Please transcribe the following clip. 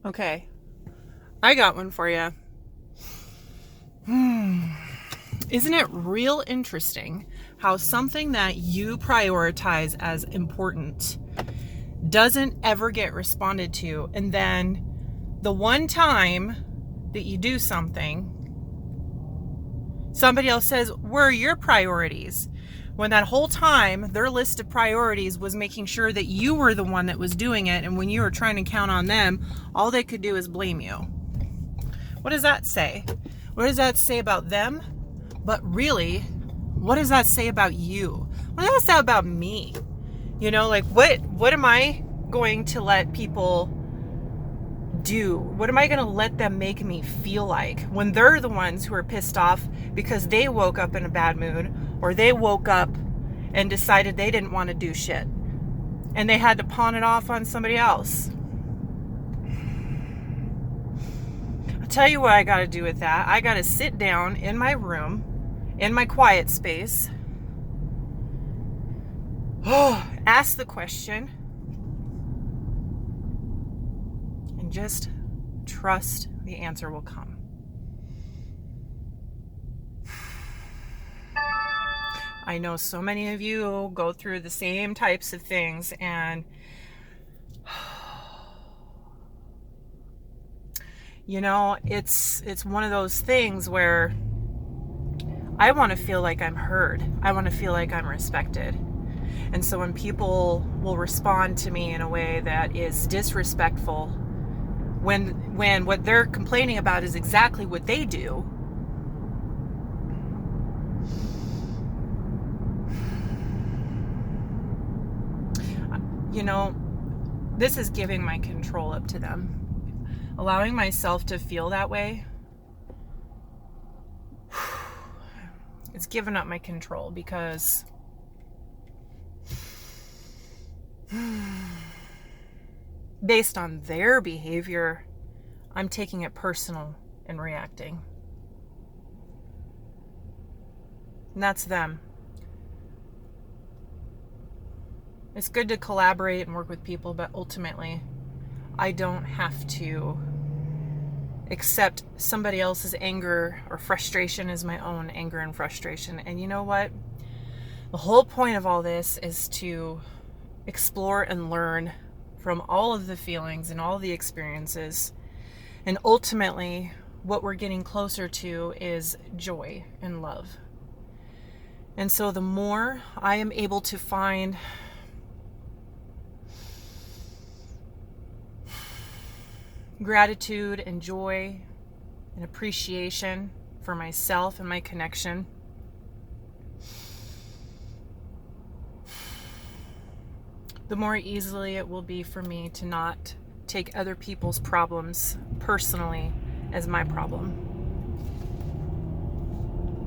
Okay, I got one for you. Isn't it real interesting how something that you prioritize as important doesn't ever get responded to, and then the one time that you do something, somebody else says, "Where are your priorities?" When that whole time their list of priorities was making sure that you were the one that was doing it, and when you were trying to count on them, all they could do is blame you. What does that say? What does that say about them? But really, what does that say about you? What does that say about me? You know, like what am I going to let people do? What am I going to let them make me feel like when they're the ones who are pissed off because they woke up in a bad mood, or they woke up and decided they didn't want to do shit and they had to pawn it off on somebody else? I'll tell you what I got to do with that. I got to sit down in my room, in my quiet space, ask the question, and just trust the answer will come. I know so many of you go through the same types of things, and you know, it's one of those things where I want to feel like I'm heard. I want to feel like I'm respected. And so when people will respond to me in a way that is disrespectful, when what they're complaining about is exactly what they do, you know, this is giving my control up to them. Allowing myself to feel that way, it's given up my control, because based on their behavior, I'm taking it personal and reacting. And that's them. It's good to collaborate and work with people, but ultimately, I don't have to accept somebody else's anger or frustration as my own anger and frustration. And you know what? The whole point of all this is to explore and learn from all of the feelings and all the experiences. And ultimately, what we're getting closer to is joy and love. And so the more I am able to find gratitude and joy and appreciation for myself and my connection, the more easily it will be for me to not take other people's problems personally as my problem.